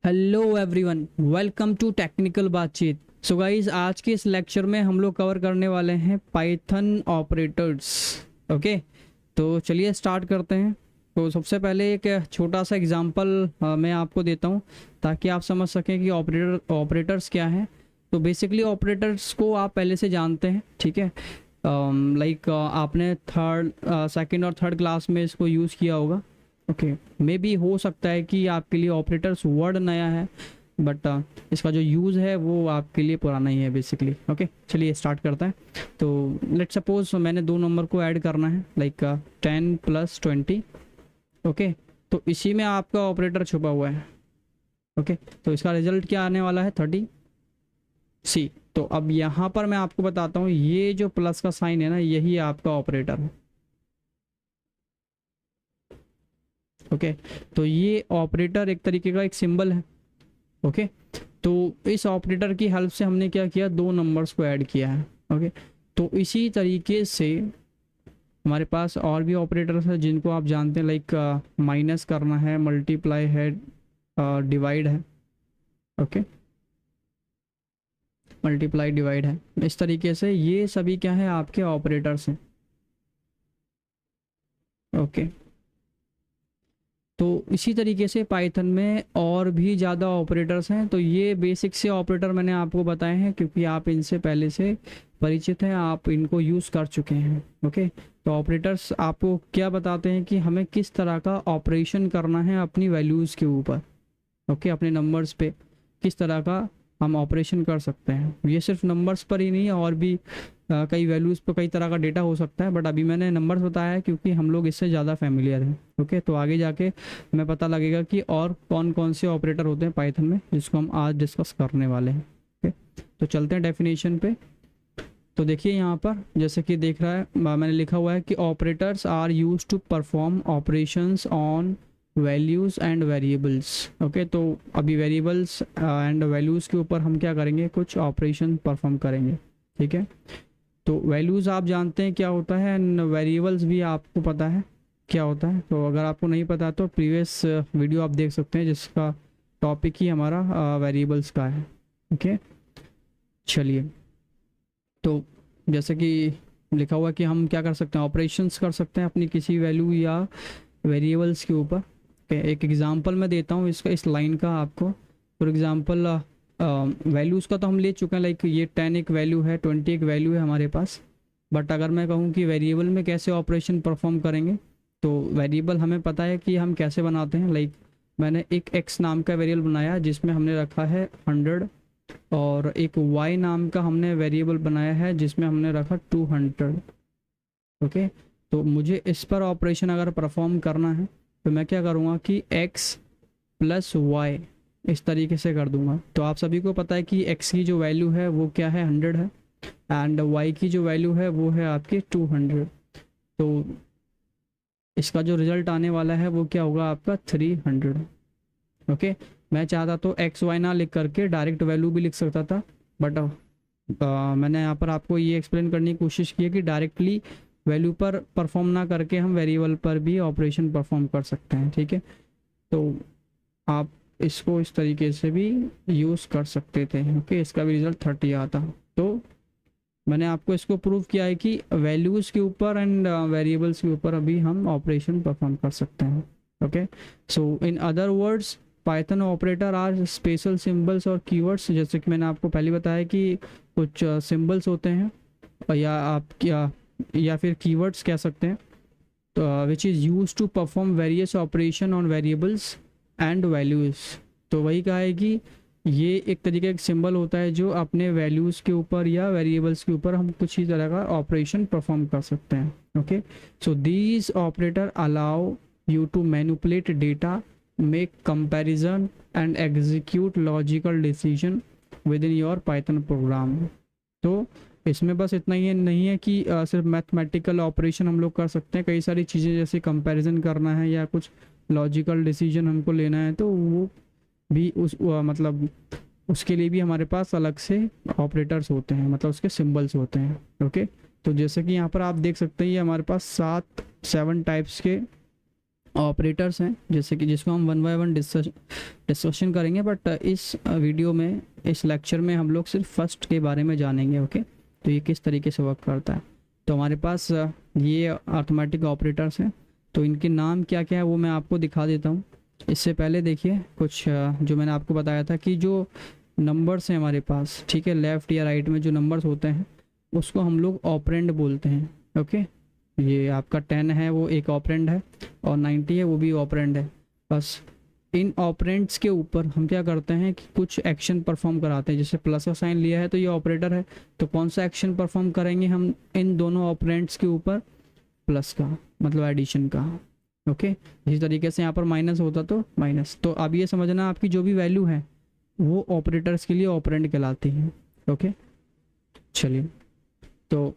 Hello everyone, welcome to technical बातचीत। So guys, आज के इस लेक्चर में हम लोग कवर करने वाले हैं पाइथन ऑपरेटर्स। ओके, तो चलिए स्टार्ट करते हैं। तो सबसे पहले एक छोटा सा एग्जांपल मैं आपको देता हूं ताकि आप समझ सकें कि ऑपरेटर्स क्या हैं। तो बेसिकली ऑपरेटर्स को आप पहले से जानते हैं, ठीक है। लाइक आपने सेकंड और थर्ड क्लास में इसको यूज़ किया होगा। ओके, मे बी हो सकता है कि आपके लिए ऑपरेटर्स वर्ड नया है, बट इसका जो यूज़ है वो आपके लिए पुराना ही है बेसिकली। ओके, चलिए स्टार्ट करते हैं। तो लेट सपोज मैंने दो नंबर को ऐड करना है, लाइक 10 + 20। ओके, तो इसी में आपका ऑपरेटर छुपा हुआ है। ओके, तो इसका रिजल्ट क्या आने वाला है? 30C। तो अब यहाँ पर मैं आपको बताता हूँ, ये जो प्लस का साइन है ना, यही आपका ऑपरेटर है। ओके, तो ये ऑपरेटर एक तरीके का एक सिंबल है। ओके, तो इस ऑपरेटर की हेल्प से हमने क्या किया, दो नंबर्स को ऐड किया है। ओके, तो इसी तरीके से हमारे पास और भी ऑपरेटर्स हैं जिनको आप जानते हैं, लाइक माइनस करना है, मल्टीप्लाई है, डिवाइड है। ओके, मल्टीप्लाई डिवाइड है। इस तरीके से ये सभी क्या है, आपके ऑपरेटर्स हैं। ओके, तो इसी तरीके से पाइथन में और भी ज़्यादा ऑपरेटर्स हैं। तो ये बेसिक से ऑपरेटर मैंने आपको बताए हैं क्योंकि आप इनसे पहले से परिचित हैं, आप इनको यूज़ कर चुके हैं। ओके, तो ऑपरेटर्स आपको क्या बताते हैं कि हमें किस तरह का ऑपरेशन करना है अपनी वैल्यूज़ के ऊपर। ओके, अपने नंबर्स पे किस तरह का हम ऑपरेशन कर सकते हैं। ये सिर्फ नंबर्स पर ही नहीं है, और भी कई वैल्यूज़ पर कई तरह का डेटा हो सकता है, बट अभी मैंने नंबर्स बताया है क्योंकि हम लोग इससे ज़्यादा फेमिलियर हैं। ओके, तो आगे जाके हमें पता लगेगा कि और कौन कौन से ऑपरेटर होते हैं पाइथन में, जिसको हम आज डिस्कस करने वाले हैं। ओके, तो चलते हैं डेफिनेशन पे। तो देखिए यहाँ पर जैसे कि देख रहा है, मैंने लिखा हुआ है कि operators are use to perform operations on values and variables. Okay, तो अभी वेरिएबल्स एंड वैल्यूज़ के ऊपर हम क्या करेंगे, कुछ ऑपरेशन परफॉर्म करेंगे। ठीक है, तो वैल्यूज़ आप जानते हैं क्या होता है, एंड वेरिएबल्स भी आपको पता है क्या होता है। तो अगर आपको नहीं पता तो प्रीवियस वीडियो आप देख सकते हैं जिसका टॉपिक ही हमारा वेरिएबल्स का है। ओके, चलिए, तो जैसे कि लिखा हुआ कि हम क्या कर सकते हैं, ऑपरेशंस कर सकते हैं अपनी किसी वैल्यू या वेरिएबल्स के ऊपर। एक एग्जांपल मैं देता हूँ इसका, इस लाइन का आपको। फॉर एग्जांपल वैल्यूज़ का तो हम ले चुके हैं, लाइक ये 10 एक वैल्यू है, 20 एक वैल्यू है हमारे पास। बट अगर मैं कहूँ कि वेरिएबल में कैसे ऑपरेशन परफॉर्म करेंगे, तो वेरिएबल हमें पता है कि हम कैसे बनाते हैं। लाइक मैंने एक x नाम का वेरिएबल बनाया जिसमें हमने रखा है 100, और एक y नाम का हमने वेरिएबल बनाया है जिसमें हमने रखा 200। ओके, तो मुझे इस पर ऑपरेशन अगर परफॉर्म करना है तो मैं क्या करूँगा कि x + y इस तरीके से कर दूंगा। तो आप सभी को पता है कि x की जो वैल्यू है वो क्या है, 100 है, एंड y की जो वैल्यू है वो है आपकी 200। तो इसका जो रिजल्ट आने वाला है वो क्या होगा, आपका 300। ओके, मैं चाहता तो एक्स वाई ना लिख करके डायरेक्ट वैल्यू भी लिख सकता था, बट मैंने यहाँ पर आपको ये एक्सप्लेन करने की कोशिश की है कि डायरेक्टली वैल्यू पर परफॉर्म ना करके हम वेरिएबल पर भी ऑपरेशन परफॉर्म कर सकते हैं। ठीक है, तो आप इसको इस तरीके से भी यूज़ कर सकते थे। ओके, इसका भी रिजल्ट 30 आता। तो मैंने आपको इसको प्रूव किया है कि वैल्यूज़ के ऊपर एंड वेरिएबल्स के ऊपर अभी हम ऑपरेशन परफॉर्म कर सकते हैं। Okay, so in other words, Python operator are special symbols और कीवर्ड्स। जैसे कि मैंने आपको पहले बताया कि कुछ सिंबल्स होते हैं, या आप क्या, या फिर कीवर्ड्स कह सकते हैं, तो which is use to perform various operation on variables and values. तो वही कहा है कि ये एक तरीके का सिंबल होता है जो अपने वैल्यूज़ के ऊपर या वेरिएबल्स के ऊपर हम कुछ ही तरह का ऑपरेशन परफॉर्म कर सकते हैं। Okay, so these operator allow you to manipulate data, make comparison and execute logical decision within your Python program. तो इसमें बस इतना ही नहीं है कि सिर्फ मैथमेटिकल ऑपरेशन हम लोग कर सकते हैं, कई सारी चीज़ें जैसे कंपैरिजन करना है या कुछ लॉजिकल डिसीजन हमको लेना है, तो वो भी मतलब उसके लिए भी हमारे पास अलग से ऑपरेटर्स होते हैं, मतलब उसके सिंबल्स होते हैं। ओके, तो जैसे कि यहाँ पर आप देख सकते हैं, ये हमारे पास 7 टाइप्स के ऑपरेटर्स हैं, जैसे कि जिसको हम वन बाय वन डिस्कशन करेंगे, बट इस वीडियो में, इस लेक्चर में हम लोग सिर्फ फर्स्ट के बारे में जानेंगे। ओके, तो ये किस तरीके से वर्क करता है। तो हमारे पास ये अर्थमेटिक ऑपरेटर्स हैं, तो इनके नाम क्या क्या है वो मैं आपको दिखा देता हूँ। इससे पहले देखिए कुछ जो मैंने आपको बताया था कि जो नंबर्स हैं हमारे पास, ठीक है, लेफ़्ट या राइट में जो नंबर्स होते हैं उसको हम लोग ऑपरेंड बोलते हैं। ओके, ये आपका 10 है वो एक ऑपरेंड है, और 90 है वो भी ऑपरेंड है। बस इन ऑपरेंड्स के ऊपर हम क्या करते हैं कि कुछ एक्शन परफॉर्म कराते हैं। जैसे प्लस का साइन लिया है तो ये ऑपरेटर है, तो कौन सा एक्शन परफॉर्म करेंगे हम इन दोनों ऑपरेंड्स के ऊपर? प्लस का, मतलब एडिशन का। ओके, इसी तरीके से यहाँ पर माइनस होता तो माइनस। तो अब ये समझना आपकी जो भी वैल्यू है वो ऑपरेटर्स के लिए ऑपरेंड कहलाती है। ओके, चलिए तो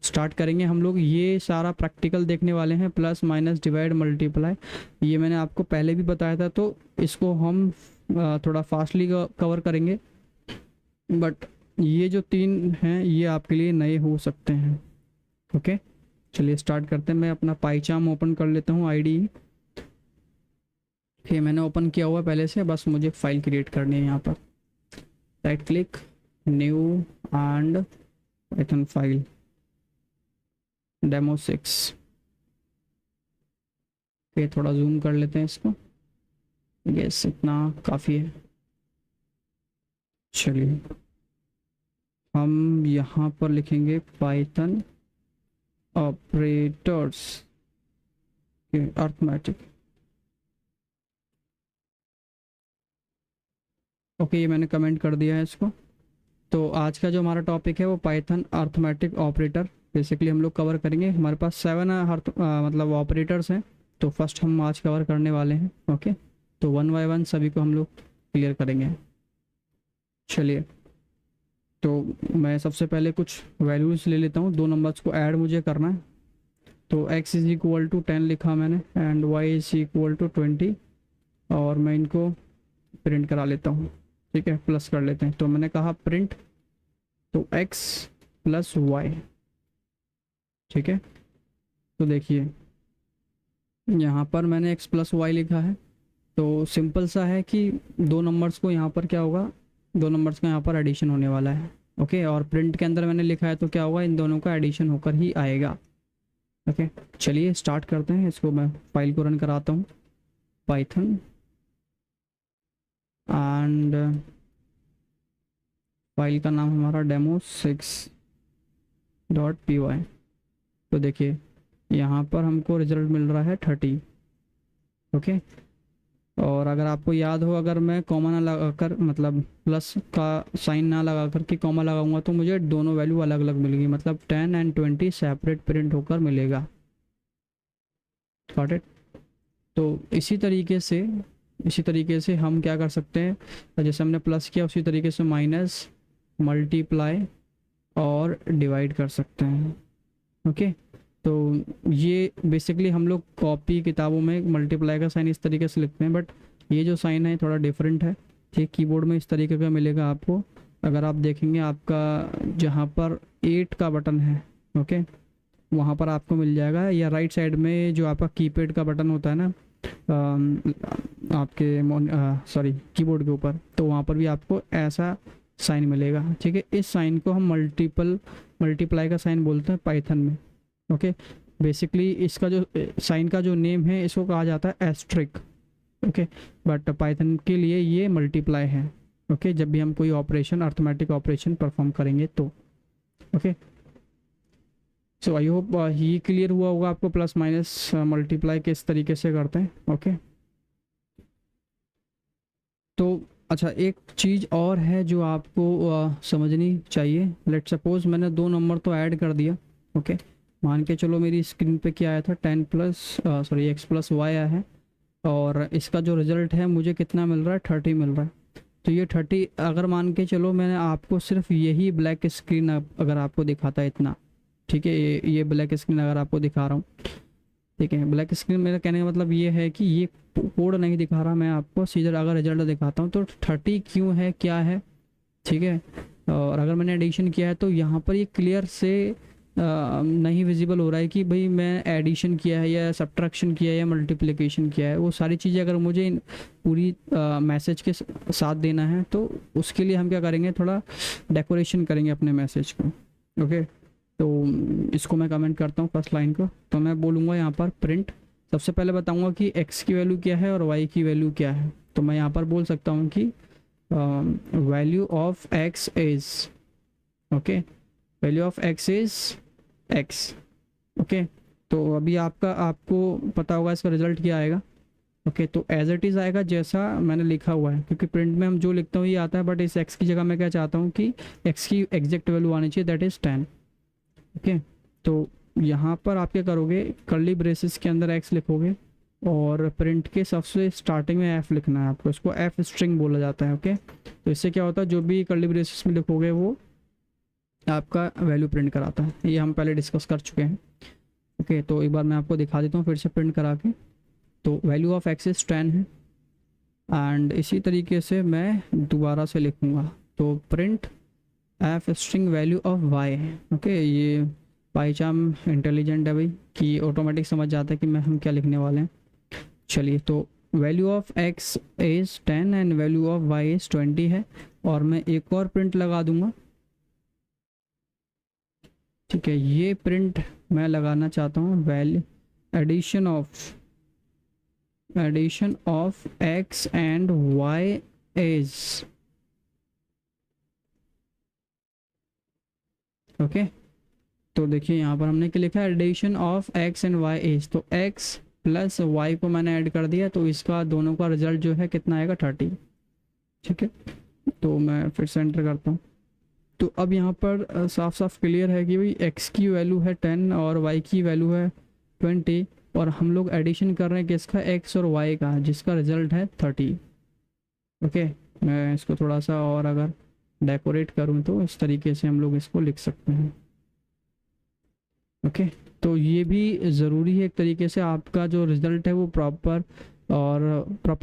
स्टार्ट करेंगे हम लोग। ये सारा प्रैक्टिकल देखने वाले हैं, प्लस माइनस डिवाइड मल्टीप्लाई। ये मैंने आपको पहले भी बताया था, तो इसको हम थोड़ा फास्टली कवर करेंगे, बट ये जो 3 हैं ये आपके लिए नए हो सकते हैं। ओके, चलिए स्टार्ट करते हैं। मैं अपना पाईचार्म ओपन कर लेता हूँ, आईडी। ये मैंने ओपन किया हुआ पहले से, बस मुझे फाइल क्रिएट करनी है। यहाँ पर right click, new and Python file demo 6। Okay, थोड़ा जूम कर लेते हैं इसको। यस, इतना काफ़ी है। चलिए हम यहाँ पर लिखेंगे पाइथन ऑपरेटर्स अर्थमेटिक। ओके, ये मैंने कमेंट कर दिया है इसको। तो आज का जो हमारा टॉपिक है वो पाइथन अर्थमेटिक ऑपरेटर बेसिकली हम लोग कवर करेंगे। हमारे पास 7 मतलब ऑपरेटर्स हैं, तो फर्स्ट हम आज कवर करने वाले हैं। ओके, तो वन बाय वन सभी को हम लोग क्लियर करेंगे। चलिए, तो मैं सबसे पहले कुछ वैल्यूज़ ले लेता हूँ। 2 नंबर्स को ऐड मुझे करना है, तो x इज़ इक्वल टू 10 लिखा मैंने, and y is equal to 20, और मैं इनको प्रिंट करा लेता हूँ। ठीक है, प्लस कर लेते हैं। तो मैंने कहा प्रिंट, तो x प्लस y। ठीक है, तो देखिए यहाँ पर मैंने x प्लस वाई लिखा है। तो सिंपल सा है कि 2 नंबर्स को यहाँ पर क्या होगा, 2 नंबर्स का यहाँ पर एडिशन होने वाला है। ओके, और प्रिंट के अंदर मैंने लिखा है तो क्या होगा, इन दोनों का एडिशन होकर ही आएगा। ओके, चलिए स्टार्ट करते हैं। इसको मैं फाइल को रन कराता हूँ, पाइथन, एंड फाइल का नाम हमारा demo6.py। तो देखिए यहाँ पर हमको रिजल्ट मिल रहा है 30। ओके, और अगर आपको याद हो, अगर मैं कॉमा ना लगाकर, मतलब प्लस का साइन ना लगाकर के कॉमा लगाऊंगा, तो मुझे दोनों वैल्यू अलग अलग मिलेगी, मतलब 10 एंड 20 सेपरेट प्रिंट होकर मिलेगा। Got it. तो इसी तरीके से हम क्या कर सकते हैं, जैसे हमने प्लस किया उसी तरीके से माइनस, मल्टीप्लाई और डिवाइड कर सकते हैं। ओके, तो ये बेसिकली हम लोग कॉपी किताबों में मल्टीप्लाई का साइन इस तरीके से लिखते हैं, बट ये जो साइन है थोड़ा डिफरेंट है। ठीक, कीबोर्ड में इस तरीके का मिलेगा आपको। अगर आप देखेंगे, आपका जहाँ पर 8 का बटन है, ओके, वहाँ पर आपको मिल जाएगा, या राइट साइड में जो आपका कीपैड का बटन होता है ना आपके कीबोर्ड के ऊपर, तो वहाँ पर भी आपको ऐसा साइन मिलेगा। ठीक है, इस साइन को हम मल्टीप्लाई का साइन बोलते हैं पाइथन में। ओके, बेसिकली इसका जो साइन का जो नेम है इसको कहा जाता है एस्ट्रिक। ओके, बट पाइथन के लिए ये मल्टीप्लाई है। ओके, जब भी हम कोई ऑपरेशन, अर्थमेटिक ऑपरेशन परफॉर्म करेंगे तो। ओके, सो आई होप ये क्लियर हुआ होगा आपको, प्लस माइनस मल्टीप्लाई किस तरीके से करते हैं। ओके, तो अच्छा, एक चीज़ और है जो आपको समझनी चाहिए। लेट सपोज मैंने 2 नंबर तो ऐड कर दिया। ओके, मान के चलो मेरी स्क्रीन पे क्या आया था, x प्लस वाई आया है, और इसका जो रिज़ल्ट है मुझे कितना मिल रहा है, 30 मिल रहा है। तो ये 30 अगर मान के चलो मैंने आपको सिर्फ यही ब्लैक स्क्रीन अगर आपको दिखाता है इतना, ठीक है, ये ब्लैक स्क्रीन अगर आपको दिखा रहा हूँ, ठीक है, ब्लैक स्क्रीन मेरा कहने का मतलब ये है कि ये कोड नहीं दिखा रहा, मैं आपको सीधा अगर रिजल्ट दिखाता हूँ तो 30 क्यों है, क्या है। ठीक है, और अगर मैंने एडिशन किया है तो यहाँ पर ये क्लियर से नहीं विजिबल हो रहा है कि भाई मैं एडिशन किया है या सब्ट्रैक्शन किया है या मल्टीप्लिकेशन किया है, वो सारी चीज़ें अगर मुझे पूरी मैसेज के साथ देना है तो उसके लिए हम क्या करेंगे, थोड़ा डेकोरेशन करेंगे अपने मैसेज को। ओके, तो इसको मैं कमेंट करता हूँ फर्स्ट लाइन को। तो मैं बोलूँगा यहाँ पर प्रिंट, सबसे पहले बताऊँगा कि x की वैल्यू क्या है और y की वैल्यू क्या है। तो मैं यहाँ पर बोल सकता हूँ कि value of x is, okay, value of x is x। Okay, तो अभी आपको पता होगा इसका रिजल्ट क्या आएगा। ओके, तो एज इट इज़ आएगा जैसा मैंने लिखा हुआ है, क्योंकि प्रिंट में हम जो लिखता हूँ ये आता है, बट इस x की जगह मैं क्या चाहता हूँ कि x की एग्जैक्ट वैल्यू आनी चाहिए, दैट इज़ 10। ओके, तो यहाँ पर आप क्या करोगे, कर्ली ब्रेसेस के अंदर x लिखोगे और प्रिंट के सबसे स्टार्टिंग में f लिखना है आपको, इसको f स्ट्रिंग बोला जाता है। ओके, तो इससे क्या होता है, जो भी कर्ली ब्रेसेस में लिखोगे वो आपका वैल्यू प्रिंट कराता है। ये हम पहले डिस्कस कर चुके हैं। ओके, तो एक बार मैं आपको दिखा देता हूँ फिर से प्रिंट करा के। तो वैल्यू ऑफ x इज 10 है, एंड इसी तरीके से मैं दोबारा से लिखूँगा, तो print f string value of y। Okay, ये पाईचाम इंटेलिजेंट है भाई कि ऑटोमेटिक समझ जाता है कि हम क्या लिखने वाले हैं। चलिए, तो value of x is 10 and value of y is 20 है, और मैं एक और प्रिंट लगा दूंगा। ठीक है, ये प्रिंट मैं लगाना चाहता हूँ, value addition of x and y is, okay. तो देखिए यहाँ पर हमने क्या लिखा है, addition of x and y is, तो x प्लस y को मैंने ऐड कर दिया, तो इसका दोनों का रिजल्ट जो है कितना आएगा, 30। ठीक है, तो मैं फिर से एंटर करता हूँ। तो अब यहाँ पर साफ साफ क्लियर है कि भाई x की वैल्यू है 10 और y की वैल्यू है 20, और हम लोग एडिशन कर रहे हैं किसका, x और y का, जिसका रिजल्ट है 30। ओके, मैं इसको थोड़ा सा और अगर डेकोरेट करूँ तो इस तरीके से हम लोग इसको लिख सकते हैं। ओके, तो ये भी ज़रूरी है एक तरीके से, आपका जो रिज़ल्ट है वो प्रॉपर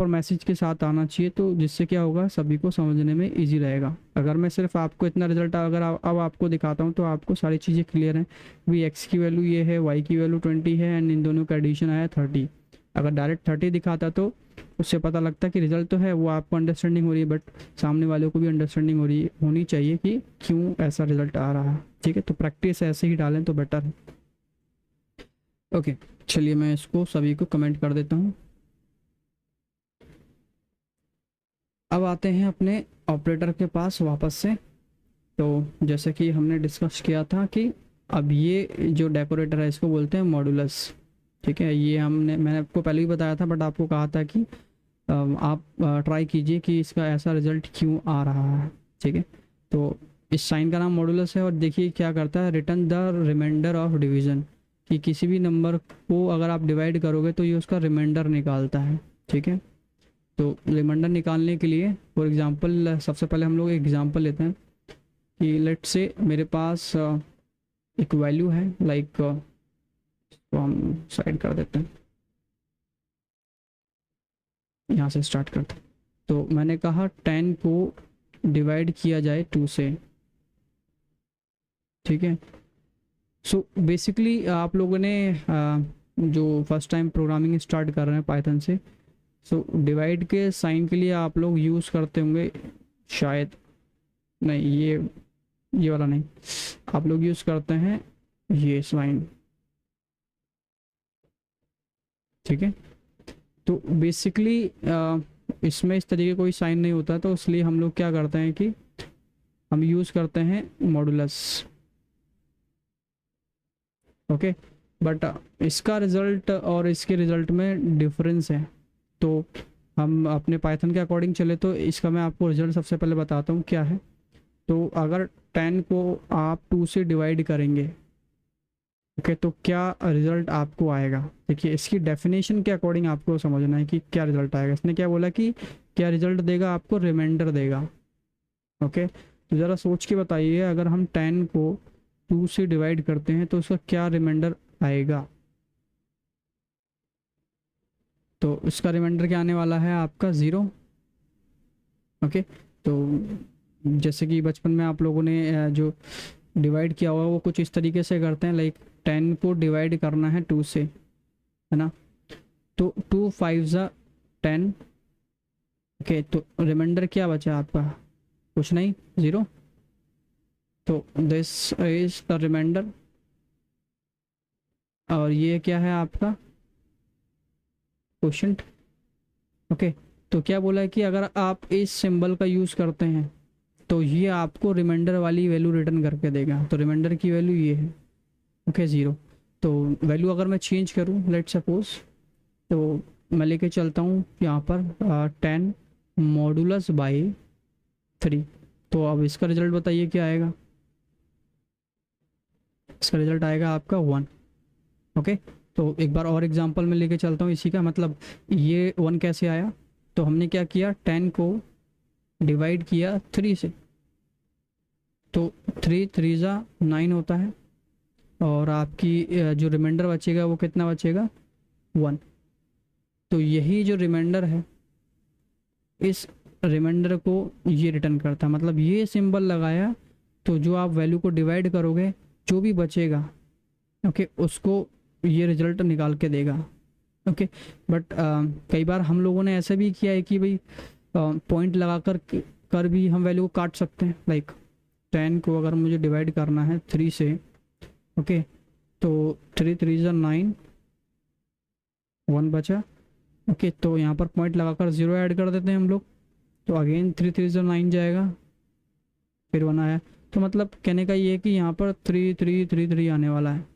मैसेज के साथ आना चाहिए, तो जिससे क्या होगा, सभी को समझने में इजी रहेगा। अगर मैं सिर्फ आपको इतना रिजल्ट अगर अब आपको दिखाता हूँ तो आपको सारी चीज़ें क्लियर हैं, भी x की वैल्यू ये है, y की वैल्यू 20 है, एंड इन दोनों का एडिशन आया 30। अगर डायरेक्ट 30 दिखाता तो उससे पता लगता कि रिजल्ट तो है, वो आपको अंडरस्टैंडिंग हो रही है, बट सामने वालों को भी अंडरस्टैंडिंग होनी चाहिए कि क्यों ऐसा रिजल्ट आ रहा है। ठीक है, तो प्रैक्टिस ऐसे ही डालें तो बेटर है। ओके, चलिए मैं इसको सभी को कमेंट कर देता हूँ। अब आते हैं अपने ऑपरेटर के पास वापस से। तो जैसे कि हमने डिस्कस किया था कि अब ये जो डेकोरेटर है इसको बोलते हैं मॉडुलस। ठीक है, ये मैंने आपको पहले ही बताया था, बट आपको कहा था कि आप ट्राई कीजिए कि इसका ऐसा रिजल्ट क्यों आ रहा है। ठीक है, तो इस साइन का नाम मॉडुलस है, और देखिए क्या करता है, return the reminder of division, कि किसी भी नंबर को अगर आप डिवाइड करोगे तो ये उसका रिमाइंडर निकालता है। ठीक है, तो रिमाइंडर निकालने के लिए फॉर एग्जांपल सबसे पहले हम लोग एग्जांपल लेते हैं कि लेट्स से मेरे पास एक वैल्यू है, लाइक तो हम साइड कर देते हैं, यहाँ से स्टार्ट करते हैं। तो मैंने कहा 10 को डिवाइड किया जाए 2 से। ठीक है, सो बेसिकली आप लोगों ने जो फर्स्ट टाइम प्रोग्रामिंग स्टार्ट कर रहे हैं पाइथन से, सो डिवाइड के साइन के लिए आप लोग यूज़ करते होंगे, शायद नहीं, ये वाला नहीं, आप लोग यूज़ करते हैं ये साइन। ठीक है, तो बेसिकली इसमें इस तरीके कोई साइन नहीं होता, तो इसलिए हम लोग क्या करते हैं कि हम यूज़ करते हैं मॉडुलस। ओके, बट इसका रिज़ल्ट और इसके रिज़ल्ट में डिफरेंस है, तो हम अपने पाइथन के अकॉर्डिंग चले तो इसका मैं आपको रिज़ल्ट सबसे पहले बताता हूँ क्या है। तो अगर 10 को आप 2 से डिवाइड करेंगे, ओके, तो क्या रिज़ल्ट आपको आएगा। देखिए, इसकी डेफिनेशन के अकॉर्डिंग आपको समझना है कि क्या रिज़ल्ट आएगा। इसने क्या बोला कि क्या रिज़ल्ट देगा, आपको रिमाइंडर देगा। ओके, तो ज़रा सोच के बताइए, अगर हम 10 को 2 से डिवाइड करते हैं तो उसका क्या रिमाइंडर आएगा। तो इसका रिमाइंडर क्या आने वाला है, आपका 0। ओके, तो जैसे कि बचपन में आप लोगों ने जो डिवाइड किया होगा वो कुछ इस तरीके से करते हैं, लाइक 10 को डिवाइड करना है 2 से, है ना। तो 2 5 ज़ा 10। ओके, तो रिमाइंडर क्या बचा आपका, कुछ नहीं, 0। तो दिस इज द रिमाइंडर। और ये क्या है आपका क्वेश्चन। ओके, तो क्या बोला है कि अगर आप इस सिंबल का यूज़ करते हैं तो ये आपको रिमाइंडर वाली वैल्यू रिटर्न करके देगा। तो रिमाइंडर की वैल्यू ये है, ओके 0। तो वैल्यू अगर मैं चेंज करूँ लेट सपोज, तो मैं लेके चलता हूँ यहाँ पर 10 मॉडुलस बाई 3। तो अब इसका रिजल्ट बताइए क्या आएगा। इसका रिजल्ट आएगा आपका 1। ओके, तो एक बार और एग्जांपल में लेके चलता हूँ इसी का, मतलब ये 1 कैसे आया। तो हमने क्या किया, 10 को डिवाइड किया 3 से, तो 3 3 ज़ा 9 होता है। और आपकी जो रिमाइंडर बचेगा वो कितना बचेगा, 1। तो यही जो रिमाइंडर है, इस रिमाइंडर को ये रिटर्न करता है, मतलब ये सिंबल लगाया तो जो आप वैल्यू को डिवाइड करोगे जो भी बचेगा, ओके, उसको ये रिजल्ट निकाल के देगा। ओके, बट कई बार हम लोगों ने ऐसा भी किया है कि भाई पॉइंट लगा कर भी हम वैल्यू को काट सकते हैं। लाइक 10 को अगर मुझे डिवाइड करना है 3 से, ओके, तो 3 3 ज़ा 9, 1 बचा। ओके, तो यहाँ पर पॉइंट लगाकर 0 ऐड कर देते हैं हम लोग, तो अगेन 3 3 ज़ा 9 जाएगा, फिर 1 आया। तो मतलब कहने का ये है कि यहाँ पर 3 3 3 3 आने वाला है।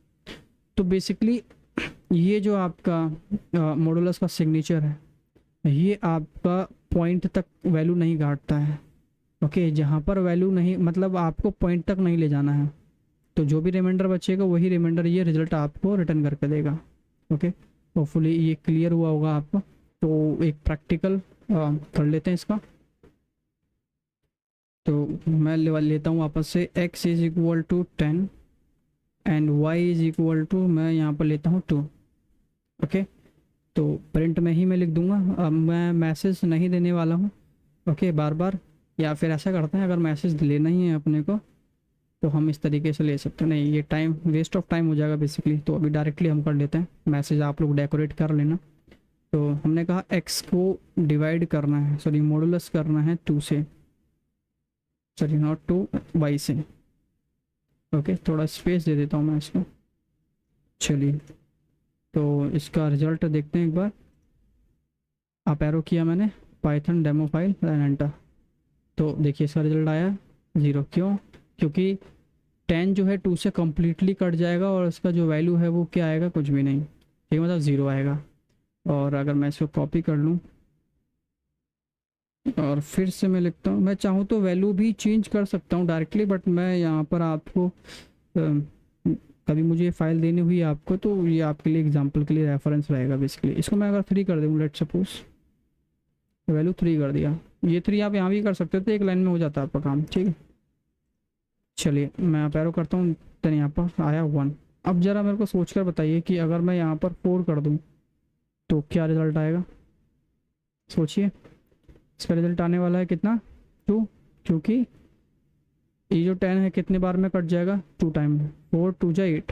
तो बेसिकली ये जो आपका मॉडुलस का सिग्नेचर है, ये आपका पॉइंट तक वैल्यू नहीं काटता है। ओके, जहाँ पर वैल्यू नहीं, मतलब आपको पॉइंट तक नहीं ले जाना है, तो जो भी रिमाइंडर बचेगा वही रिमाइंडर ये रिजल्ट आपको रिटर्न करके देगा। ओके, होपफुली ये क्लियर हुआ होगा आपको। तो एक प्रैक्टिकल कर लेते हैं इसका। तो मैं लेता हूँ वापस से x is equal to 10 and y is equal to, मैं यहाँ पर लेता हूँ 2। ओके, तो प्रिंट में ही मैं लिख दूंगा, अब मैं मैसेज नहीं देने वाला हूँ। ओके, बार बार, या फिर ऐसा करते हैं, अगर मैसेज लेना ही है अपने को तो हम इस तरीके से ले सकते हैं। नहीं, ये टाइम वेस्ट ऑफ टाइम हो जाएगा बेसिकली, तो अभी डायरेक्टली हम कर लेते हैं मैसेज, आप लोग डेकोरेट कर लेना। तो हमने कहा x को डिवाइड करना है, सॉरी मॉडुलस करना है 2 से, सॉरी नॉट 2, y से। ओके, थोड़ा स्पेस दे देता हूँ मैं इसको। चलिए, तो इसका रिजल्ट देखते हैं एक बार। अप एरो किया मैंने, Python demo file and enter. तो देखिए इसका रिजल्ट आया 0। क्यों, क्योंकि 10 जो है 2 से कम्प्लीटली कट जाएगा और इसका जो वैल्यू है वो क्या आएगा, कुछ भी नहीं, ठीक, मतलब 0 आएगा। और अगर मैं इसको कॉपी कर लूँ और फिर से मैं लिखता हूँ, मैं चाहूँ तो वैल्यू भी चेंज कर सकता हूँ डायरेक्टली, बट मैं यहाँ पर आपको कभी मुझे फाइल देनी हुई आपको, तो ये आपके लिए एग्जांपल के लिए रेफरेंस रहेगा बेसिकली। इसको मैं अगर 3 कर दूँ लेट सपोज, वैल्यू 3 कर दिया, ये 3 आप यहाँ भी कर सकते थे, एक लाइन में हो जाता है आपका काम, ठीक है। चलिए मैं पैरो करता हूँ, तो यहाँ पर आया 1। अब ज़रा मेरे को सोच कर बताइए कि अगर मैं यहाँ पर 4 कर दूँ तो क्या रिज़ल्ट आएगा, सोचिए। इसका रिज़ल्ट आने वाला है कितना, 2, क्योंकि ये जो 10 है कितने बार में कट जाएगा, 2 टाइम, 4 2 जा 8।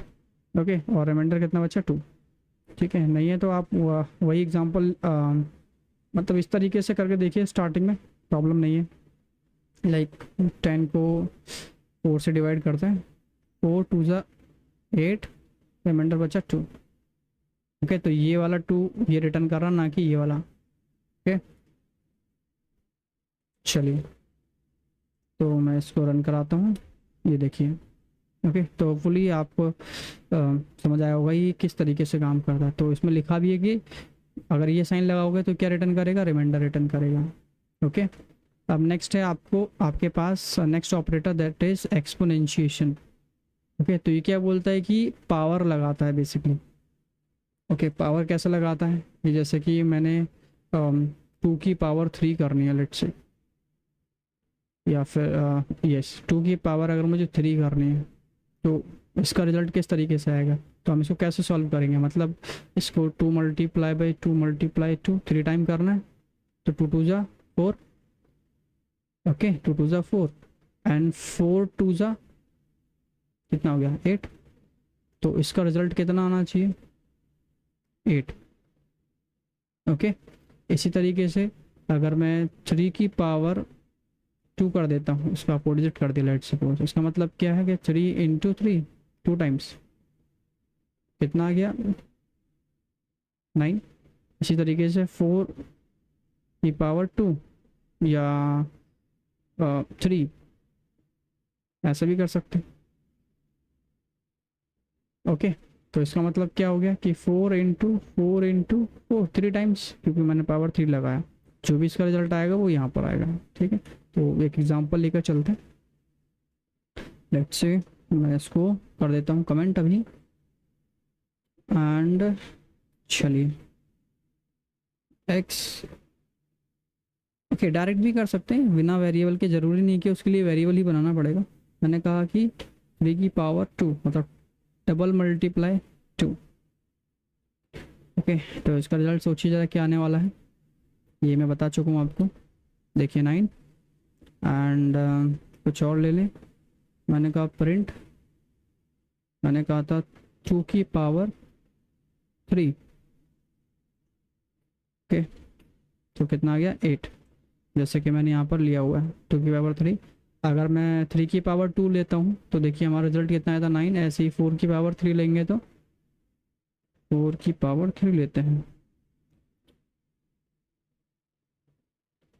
ओके, और रिमाइंडर कितना बचा, 2, ठीक है। नहीं है तो आप वही एग्जांपल मतलब इस तरीके से करके देखिए, स्टार्टिंग में प्रॉब्लम नहीं है। लाइक 10 को 4 से डिवाइड करते हैं, 4 2 जा 8, रिमाइंडर बचा 2। ओके, तो ये वाला 2 ये रिटर्न कर रहा, ना कि ये वाला। ओके, चलिए तो मैं इसको रन कराता हूँ, ये देखिए। ओके, तो फुली आपको समझ आया होगा ये किस तरीके से काम करता है। तो इसमें लिखा भी है कि अगर ये साइन लगाओगे तो क्या रिटर्न करेगा, रिमाइंडर रिटर्न करेगा। ओके, अब नेक्स्ट है आपको, आपके पास next operator that is exponentiation. Okay, तो ये क्या बोलता है कि पावर लगाता है बेसिकली। ओके, पावर कैसे लगाता है, कि जैसे कि मैंने 2 की पावर 3 करनी है लेट्स से, या फिर यस 2 की पावर अगर मुझे 3 करनी है, तो इसका रिजल्ट किस तरीके से आएगा। तो हम इसको कैसे सॉल्व करेंगे, मतलब इसको 2 मल्टीप्लाई बाई 2 मल्टीप्लाई 2 3 टाइम करना है, तो 2 2 जा 4। ओके, 2 2 जा 4 एंड 4 2 जा कितना हो गया 8, तो इसका रिजल्ट कितना आना चाहिए 8। ओके, इसी तरीके से अगर मैं 3 की पावर 2 कर देता हूँ, इसका अपोजिट कर दिया लेट सपोज, इसका मतलब क्या है कि 3 इंटू 3 2 टाइम्स कितना आ गया 9। इसी तरीके से 4 की पावर 2 या 3 ऐसा भी कर सकते हैं। ओके, तो इसका मतलब क्या हो गया कि 4 इंटू 4 इंटू 4 3 टाइम्स, क्योंकि मैंने पावर 3 लगाया। जो भी इसका रिजल्ट आएगा वो यहाँ पर आएगा। ठीक है, तो एक एग्जांपल लेकर चलते हैं। लेट्स से मैं इसको कर देता हूँ कमेंट अभी, एंड चलिए x, ओके डायरेक्ट भी कर सकते हैं बिना वेरिएबल के, ज़रूरी नहीं कि उसके लिए वेरिएबल ही बनाना पड़ेगा। मैंने कहा कि 3 की पावर 2 मतलब डबल मल्टीप्लाई 2। ओके, तो इसका रिजल्ट सोचिए ज़रा क्या आने वाला है। ये मैं बता चुका हूँ आपको, देखिए 9 एंड कुछ और ले लें। मैंने कहा प्रिंट, मैंने कहा था 2 की पावर 3। ओके, तो कितना आ गया 8, जैसे कि मैंने यहाँ पर लिया हुआ है 2 की पावर 3। अगर मैं 3 की पावर 2 लेता हूँ तो देखिए हमारा रिजल्ट कितना आया था 9। ऐसे ही 4 की पावर 3 लेंगे तो 4 की पावर 3 लेते हैं।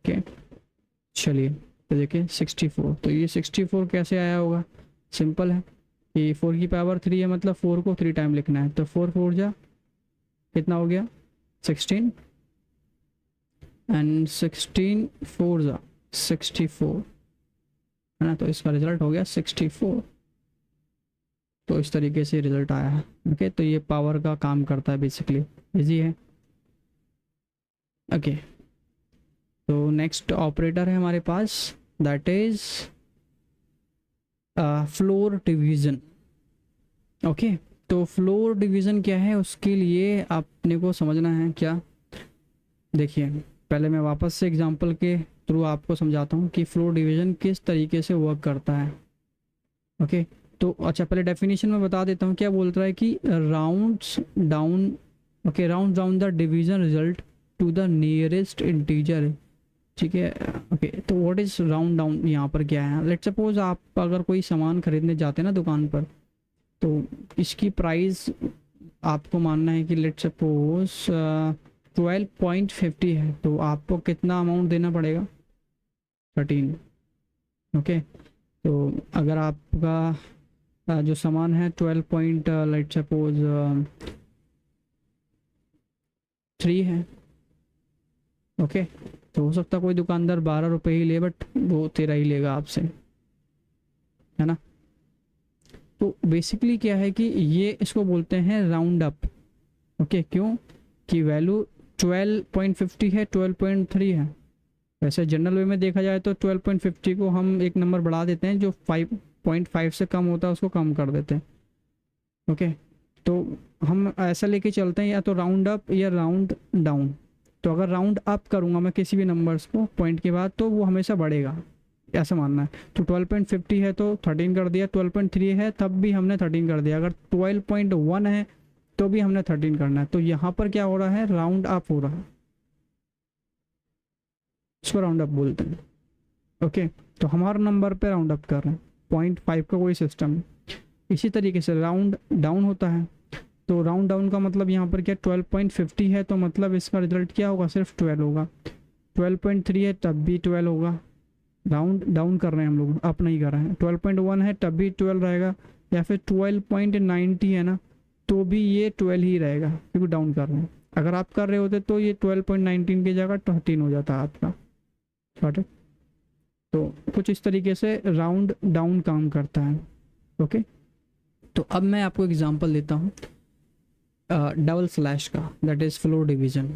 ओके, चलिए तो देखिए 64। तो ये 64 कैसे आया होगा, सिंपल है कि 4 की पावर 3 है मतलब 4 को 3 टाइम लिखना है। तो 4 4 जा कितना हो गया 16 एंड 16 4 जा 64 है ना, तो इसका रिजल्ट हो गया 64। तो इस तरीके से रिजल्ट आया है। ओके, तो ये पावर का काम करता है बेसिकली, इजी है। ओके, तो नेक्स्ट ऑपरेटर है हमारे पास, that is floor division. Okay, तो फ्लोर डिवीजन क्या है, उसके लिए आपने को समझना है क्या। देखिए पहले मैं वापस से एग्जांपल के थ्रू आपको समझाता हूँ कि फ्लोर डिवीजन किस तरीके से वर्क करता है। ओके, तो अच्छा पहले डेफिनेशन में बता देता हूँ क्या बोलता है कि rounds down, okay round down the division result to the nearest integer. ठीक है, ओके तो व्हाट इज राउंड डाउन, यहाँ पर क्या है। लेट्स सपोज आप अगर कोई सामान खरीदने जाते हैं ना दुकान पर, तो इसकी प्राइस आपको मानना है कि लेट्स सपोज 12.50 है, तो आपको कितना अमाउंट देना पड़ेगा 13। ओके, तो अगर आपका जो सामान है 12 लेट्स सपोज 3 है। ओके, तो हो सकता है कोई दुकानदार 12 रुपये ही ले, बट वो 13 ही लेगा आपसे, है ना। तो बेसिकली क्या है कि ये इसको बोलते हैं राउंड अप। ओके, क्यों कि वैल्यू 12.50 है 12.3 है। वैसे जनरल वे में देखा जाए तो 12.50 को हम एक नंबर बढ़ा देते हैं, जो 5.5 से कम होता है उसको कम कर देते हैं। ओके, तो हम ऐसा लेके चलते हैं या तो राउंड अप या राउंड डाउन। तो अगर राउंड अप करूँगा मैं किसी भी नंबर्स को पॉइंट के बाद, तो वो हमेशा बढ़ेगा, ऐसा मानना है। तो 12.50 है तो 13 कर दिया, 12.3 है तब भी हमने 13 कर दिया, अगर 12.1 है तो भी हमने 13 करना है। तो यहाँ पर क्या हो रहा है, राउंड अप हो रहा है, इसको राउंड अप बोलते हैं। ओके, तो हमारे नंबर पे राउंड अप कर रहे हैं, 0.5 का कोई सिस्टम है। इसी तरीके से राउंड डाउन होता है, तो राउंड डाउन का मतलब यहाँ पर क्या 12.50 है तो मतलब इसका रिजल्ट क्या होगा, सिर्फ 12 होगा। 12.3 है तब भी 12 होगा, राउंड डाउन कर रहे हैं हम लोग, अप नहीं कर रहे हैं। 12.1 है तब भी 12 रहेगा, या फिर 12.90 है ना तो भी ये 12 ही रहेगा, क्योंकि डाउन कर रहे हैं। अगर आप कर रहे होते तो ये 12.19 की जगह 13 हो जाता आपका। ठीक, तो कुछ इस तरीके से राउंड डाउन काम करता है। ओके, तो अब मैं आपको एग्जांपल देता हूँ डबल स्लैश का, दैट इज़ फ्लोर डिवीजन।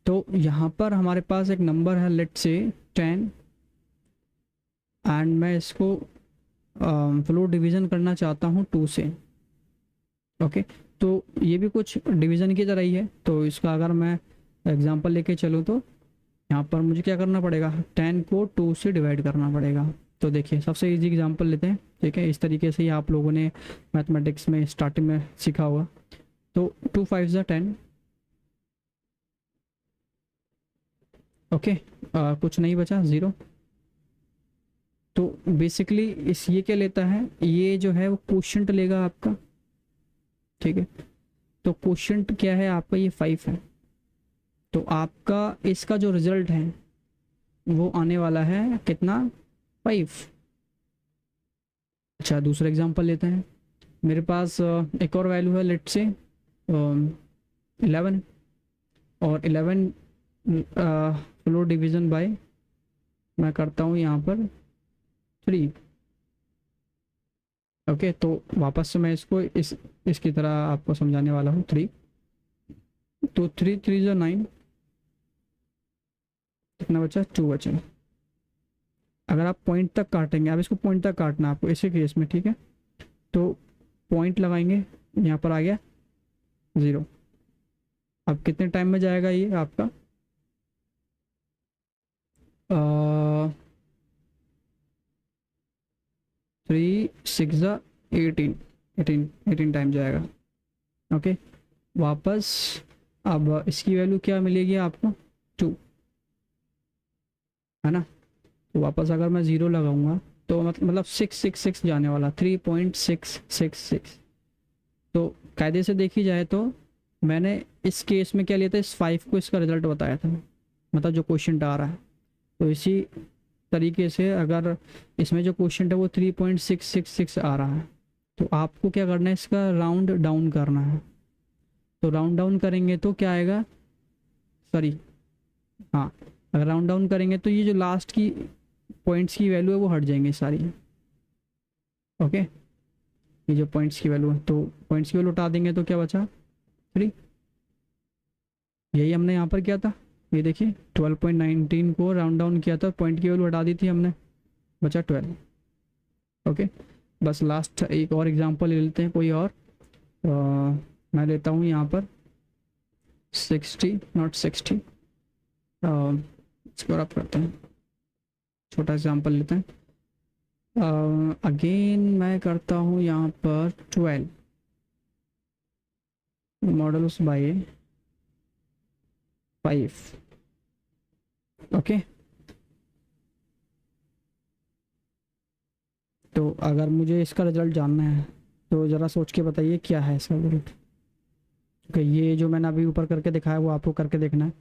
तो यहाँ पर हमारे पास एक नंबर है लेट्स से 10, एंड मैं इसको फ्लोर डिवीजन करना चाहता हूँ 2 से। ओके, तो ये भी कुछ डिवीज़न की तरह ही है। तो इसका अगर मैं एग्जांपल लेके चलूँ तो यहाँ पर मुझे क्या करना पड़ेगा, 10 को 2 से डिवाइड करना पड़ेगा। तो देखिए सबसे इजी एग्जांपल लेते हैं, ठीक है, इस तरीके से ही आप लोगों ने मैथमेटिक्स में स्टार्टिंग में सीखा होगा। तो 2 5 ज़ा 10। ओके, कुछ नहीं बचा, 0। तो बेसिकली इस ये क्या लेता है, ये जो है वो क्वोशंट लेगा आपका। ठीक है, तो क्वोशंट क्या है आपका, ये 5 है। तो आपका इसका जो रिजल्ट है वो आने वाला है कितना, 5। अच्छा, दूसरा एग्जांपल लेते हैं। मेरे पास एक और वैल्यू है, लेट्स से 11, और 11 फ्लोर डिवीजन बाय, मैं करता हूँ यहाँ पर 3। ओके, तो वापस से मैं इसको इसकी तरह आपको समझाने वाला हूँ। 3, तो 3 3 ज़ा 9, कितना बचा, 2 बचा। अगर आप पॉइंट तक काटेंगे, अब इसको पॉइंट तक काटना है आपको इसी केस में, ठीक है। तो पॉइंट लगाएंगे, यहाँ पर आ गया 0। अब कितने टाइम में जाएगा ये आपका, 3 6 ज़ा 18, 18 टाइम जाएगा। ओके, वापस अब इसकी वैल्यू क्या मिलेगी आपको, 2, है ना। तो वापस अगर मैं 0 लगाऊंगा तो मतलब 666 जाने वाला, 3.666। तो कायदे से देखी जाए तो मैंने इस केस में क्या लिया था, इस 5 को इसका रिजल्ट बताया था, मतलब जो क्वेश्चन आ रहा है। तो इसी तरीके से अगर इसमें जो क्वेश्चन है वो 3.666 आ रहा है, तो आपको क्या करना है, इसका राउंड डाउन करना है। तो राउंड डाउन करेंगे तो क्या आएगा, सॉरी, हाँ, अगर राउंड डाउन करेंगे तो ये जो लास्ट की पॉइंट्स की वैल्यू है वो हट जाएंगी सारी। ओके, ये जो पॉइंट्स की वैल्यू है, तो पॉइंट्स की वैल्यू हटा देंगे तो क्या बचा, 3। यही हमने यहाँ पर किया था, ये देखिए 12.19 को राउंड डाउन किया था, पॉइंट की वैल्यू हटा दी थी हमने, बचा 12। ओके, बस लास्ट एक और एग्जांपल ले लेते हैं, कोई और। मैं लेता हूँ यहाँ पर 60 नॉट 60, इसको आप करते हैं, छोटा एग्जांपल लेते हैं। अगेन मैं करता हूँ यहाँ पर 12 मॉडल्स बाय 5। ओके, तो अगर मुझे इसका रिजल्ट जानना है तो ज़रा सोच के बताइए क्या है इसका रिजल्ट। ओके, ये जो मैंने अभी ऊपर करके दिखाया वो आपको करके देखना है।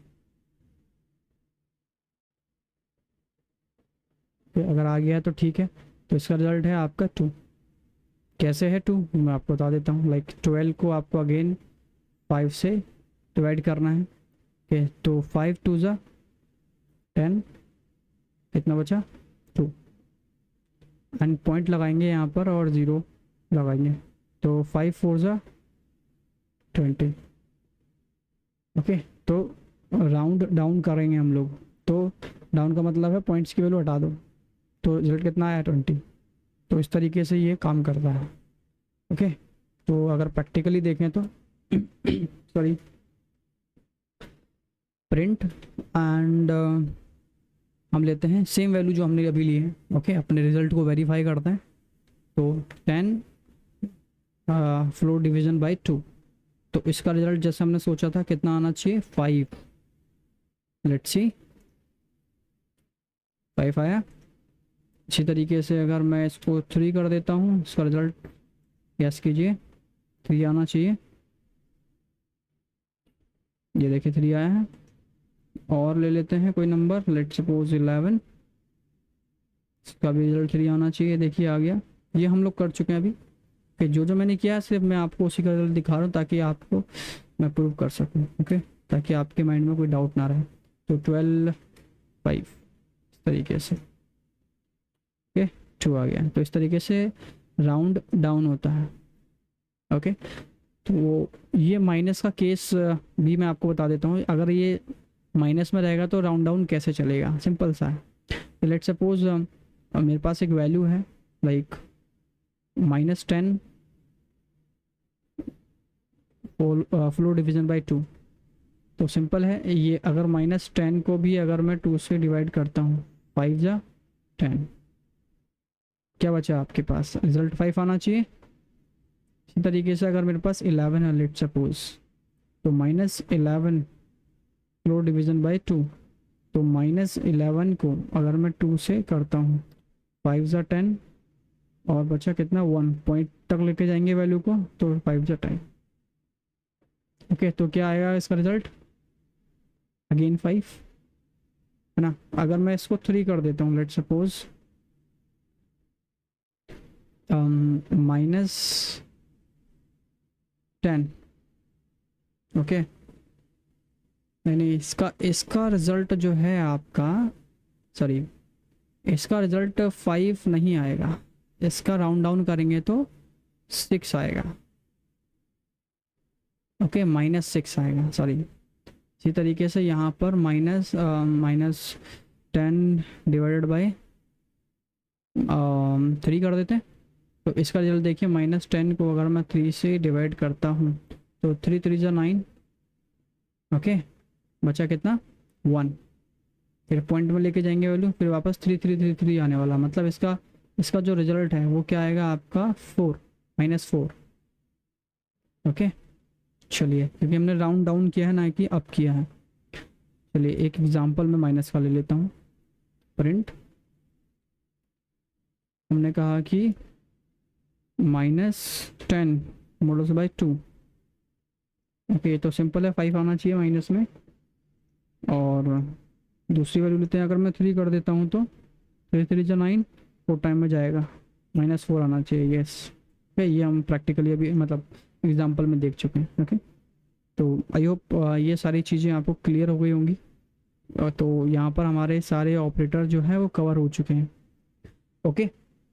अगर आ गया है तो ठीक है, तो इसका रिजल्ट है आपका 2। कैसे है 2, मैं आपको बता देता हूँ। लाइक 12 को आपको अगेन 5 से डिवाइड करना है। ओके, तो 5 2 ज़ा 10, कितना बचा, 2। एंड पॉइंट लगाएंगे यहाँ पर और 0 लगाएंगे, तो 5 4 ज़ा 20। ओके, तो राउंड डाउन करेंगे हम लोग, तो डाउन का मतलब है पॉइंट्स की वैल्यू हटा दो, तो रिजल्ट कितना आया, 20। तो इस तरीके से ये काम करता है। ओके, तो अगर प्रैक्टिकली देखें तो सॉरी, प्रिंट एंड हम लेते हैं सेम वैल्यू जो हमने अभी ली है। ओके, अपने रिजल्ट को वेरीफाई करते हैं। तो 10 फ्लोर डिवीजन बाय 2, तो इसका रिजल्ट जैसे हमने सोचा था कितना आना चाहिए, 5। लेट्स सी, 5 आया। इसी तरीके से अगर मैं इसको 3 कर देता हूँ, इसका रिजल्ट गैस कीजिए, 3 आना चाहिए। ये देखिए 3 आया है। और ले लेते हैं कोई नंबर, लेट्स सपोज 11, इसका भी रिजल्ट 3 आना चाहिए। देखिए आ गया। ये हम लोग कर चुके हैं अभी, कि जो जो मैंने किया है सिर्फ मैं आपको उसी का रिजल्ट दिखा रहा हूँ ताकि आपको मैं प्रूव कर सकूँ। ओके, ताकि आपके माइंड में कोई डाउट ना रहे। तो 12 5 इस तरीके से, ओके 2 आ गया। तो इस तरीके से राउंड डाउन होता है। ओके, तो ये माइनस का केस भी मैं आपको बता देता हूँ। अगर ये माइनस में रहेगा तो राउंड डाउन कैसे चलेगा, सिंपल सा है। लेट्स सपोज मेरे पास एक वैल्यू है लाइक -10 फ्लोर डिवीजन बाय 2। तो सिंपल है ये, अगर -10 को भी अगर मैं 2 से डिवाइड करता हूँ, 5 जा 10, क्या बचा आपके पास, रिजल्ट 5 आना चाहिए। इसी तरीके से अगर मेरे पास 11 है लेट सपोज, तो -11 फ्लोर डिवीजन बाय 2, तो -11 को अगर मैं 2 से करता हूँ, 5 ज़ा 10 और बचा कितना 1 पॉइंट तक लेके जाएंगे वैल्यू को, तो 5 ज़ा 10। ओके, तो क्या आएगा इसका रिजल्ट, अगेन 5 है ना। अगर मैं इसको 3 कर देता हूँ लेट सपोज, -10, ओके, नहीं इसका इसका रिजल्ट जो है आपका, सॉरी इसका रिजल्ट 5 नहीं आएगा, इसका राउंड डाउन करेंगे तो 6 आएगा। ओके, -6 आएगा, सॉरी। इसी तरीके से यहाँ पर -10 डिवाइडेड बाय 3 कर देते हैं, तो इसका रिजल्ट देखिए -10 को अगर मैं 3 से डिवाइड करता हूँ तो 3 3 ज़ा 9, ओके, बचा कितना 1, फिर पॉइंट में लेके जाएंगे वैल्यू, फिर वापस 3 3 3 3 आने वाला, मतलब इसका इसका जो रिजल्ट है वो क्या आएगा आपका 4, -4। ओके, चलिए, क्योंकि हमने राउंड डाउन किया है ना कि अप किया है। चलिए एक एग्जांपल में माइनस का ले लेता हूँ, प्रिंट, हमने कहा कि -10 मॉडल्स बाय 2। ओके, तो सिंपल है, 5 आना चाहिए माइनस में, और दूसरी वैल्यू लेते हैं, अगर मैं 3 कर देता हूँ तो 3 3 ज़ा 9, 4 टाइम में जाएगा, -4 आना चाहिए, यस। ये हम प्रैक्टिकली अभी मतलब एग्जांपल में देख चुके हैं। ओके, तो आई होप ये सारी चीज़ें आपको क्लियर हो गई होंगी। तो यहाँ पर हमारे सारे ऑपरेटर जो है वो कवर हो चुके हैं। ओके,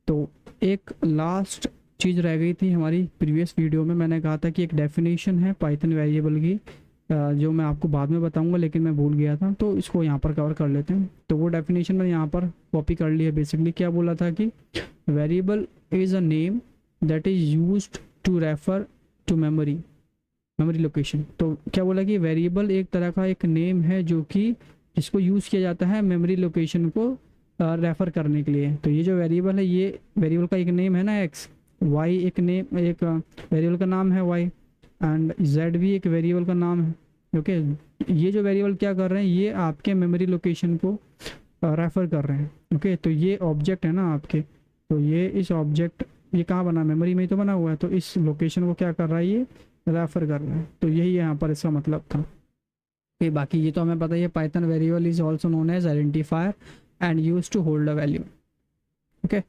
तो एक लास्ट चीज़ रह गई थी हमारी प्रीवियस वीडियो में, मैंने कहा था कि एक डेफिनेशन है पाइथन वेरिएबल की, जो मैं आपको बाद में बताऊंगा, लेकिन मैं भूल गया था, तो इसको यहाँ पर कवर कर लेते हैं। तो वो डेफिनेशन मैंने यहाँ पर कॉपी कर ली है। बेसिकली क्या बोला था कि variable is a name that is used to refer to memory location. तो क्या बोला कि वेरिएबल एक तरह का एक नेम है जो कि जिसको यूज़ किया जाता है मेमोरी लोकेशन को रेफ़र करने के लिए। तो ये जो वेरिएबल है, ये वेरिएबल का एक नेम है ना एक्स, वाई एक नेम, एक वेरिएबल का नाम है वाई, एंड जेड भी एक वेरिएबल का नाम है। ओके, ये जो वेरिएबल क्या कर रहे हैं, ये आपके मेमोरी लोकेशन को रेफ़र कर रहे हैं। ओके, तो ये ऑब्जेक्ट है ना आपके, तो ये इस ऑब्जेक्ट, ये कहाँ बना, मेमोरी में ही तो बना हुआ है, तो इस लोकेशन को क्या कर रहा है, ये रेफर कर रहा है। तो यही यहाँ पर इसका मतलब था। कि बाकी ये तो हमें पता ही है, Python variable is also known as identifier and use to hold a value. Okay,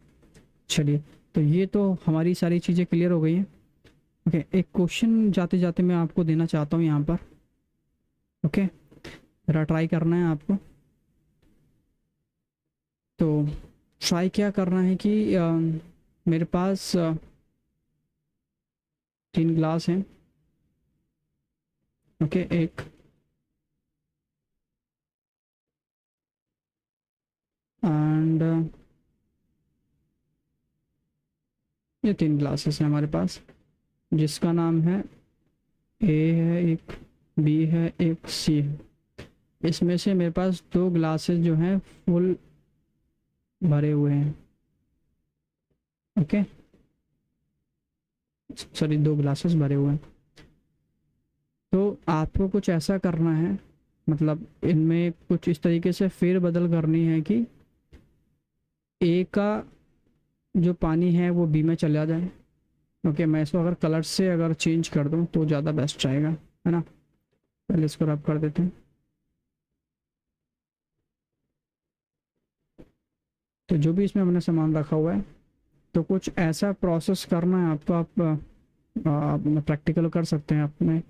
चलिए, तो ये तो हमारी सारी चीज़ें क्लियर हो गई हैं। ओके, एक क्वेश्चन जाते जाते मैं आपको देना चाहता हूँ यहाँ पर। ओके, ज़रा ट्राई करना है आपको। तो ट्राई क्या करना है कि मेरे पास 3 ग्लास हैं। ओके, एक एंड ये 3 ग्लासेस हैं हमारे पास, जिसका नाम है ए है, एक बी है, एक सी है। इसमें से मेरे पास 2 ग्लासेस जो हैं फुल भरे हुए हैं। ओके, सॉरी, 2 ग्लासेस भरे हुए हैं। तो आपको कुछ ऐसा करना है, मतलब इनमें कुछ इस तरीके से फेरबदल करनी है कि ए का जो पानी है वो बी में चला जाए। ओके, मैं इसको अगर कलर से अगर चेंज कर दूं तो ज़्यादा बेस्ट रहेगा, है ना। पहले इसको रब कर देते हैं। तो जो भी इसमें हमने सामान रखा हुआ है, तो कुछ ऐसा प्रोसेस करना है आपको। आप प्रैक्टिकल कर सकते हैं अपने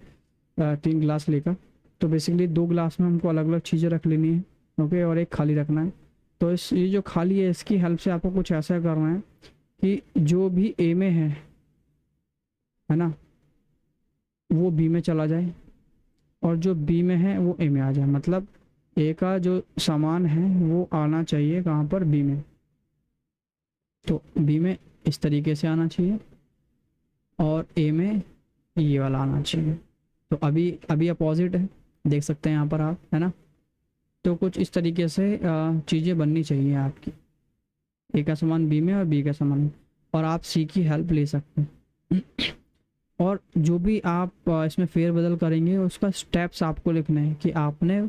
3 ग्लास लेकर। तो बेसिकली 2 ग्लास में हमको अलग अलग चीज़ें रख लेनी है। ओके, और एक खाली रखना है। तो इस ये जो खाली है, इसकी हेल्प से आपको कुछ ऐसा करना है कि जो भी ए में है ना, वो बी में चला जाए, और जो बी में है वो ए में आ जाए। मतलब ए का जो सामान है वो आना चाहिए कहाँ पर, बी में। तो बी में इस तरीके से आना चाहिए, और ए में ये वाला आना चाहिए। तो अभी अभी अपोजिट है, देख सकते हैं यहाँ पर आप, है ना। तो कुछ इस तरीके से चीज़ें बननी चाहिए आपकी। ए का समान बी में और बी का समान, और आप सी की हेल्प ले सकते हैं। और जो भी आप इसमें फेरबदल करेंगे उसका स्टेप्स आपको लिखना है कि आपने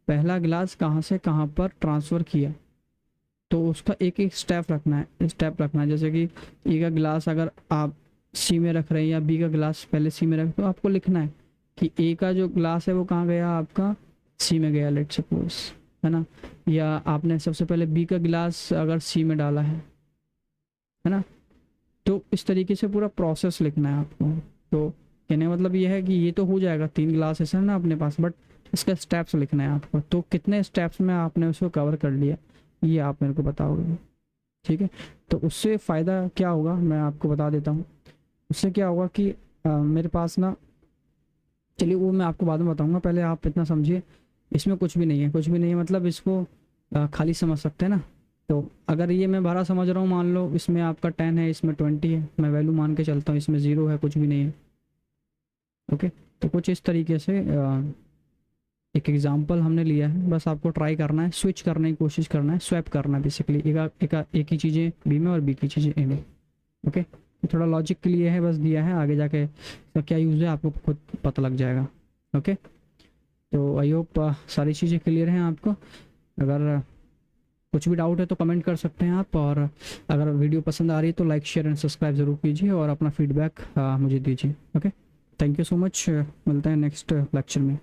पहला गिलास कहाँ से कहाँ पर ट्रांसफ़र किया, तो उसका एक एक स्टेप रखना है। जैसे कि ए का गिलास अगर आप सी में रख रहे हैं या बी का गिलास पहले सी में रख, तो आपको लिखना है कि ए का जो गिलास है वो कहाँ गया, आपका सी में गया, लेट सपोज, है ना। या आपने सबसे पहले बी का गिलास अगर सी में डाला है ना। तो इस तरीके से पूरा प्रोसेस लिखना है आपको। तो कहने का मतलब ये है कि ये तो हो जाएगा, 3 गिलास है ना अपने पास, बट इसका स्टेप्स लिखना है आपको। तो कितने स्टेप्स में आपने उसको कवर कर लिया ये आप मेरे को बताओगे, ठीक है। तो उससे फ़ायदा क्या होगा मैं आपको बता देता हूँ। उससे क्या होगा कि मेरे पास ना, चलिए वो मैं आपको बाद में बताऊँगा, पहले आप इतना समझिए, इसमें कुछ भी नहीं है, कुछ भी नहीं है मतलब इसको खाली समझ सकते हैं ना। तो अगर ये मैं भरा समझ रहा हूँ, मान लो इसमें आपका 10 है, इसमें 20 है, मैं वैल्यू मान के चलता हूँ, इसमें 0 है, कुछ भी नहीं है, ओके। तो कुछ इस तरीके से एक एग्जांपल हमने लिया है, बस आपको ट्राई करना है, स्विच करने की कोशिश करना है, स्वैप करना है बेसिकली, एक ही चीज़ें बी में और बी की चीज़ें ए में, ओके। तो थोड़ा लॉजिक के लिए है बस दिया है, आगे जाके इसका क्या यूज़ है आपको खुद पता लग जाएगा, ओके। तो आई होप सारी चीज़ें क्लियर हैं आपको। अगर कुछ भी डाउट है तो कमेंट कर सकते हैं आप, और अगर वीडियो पसंद आ रही है तो लाइक शेयर एंड सब्सक्राइब ज़रूर कीजिए और अपना फीडबैक मुझे दीजिए, okay. Thank you so much, मिलते हैं नेक्स्ट लेक्चर में।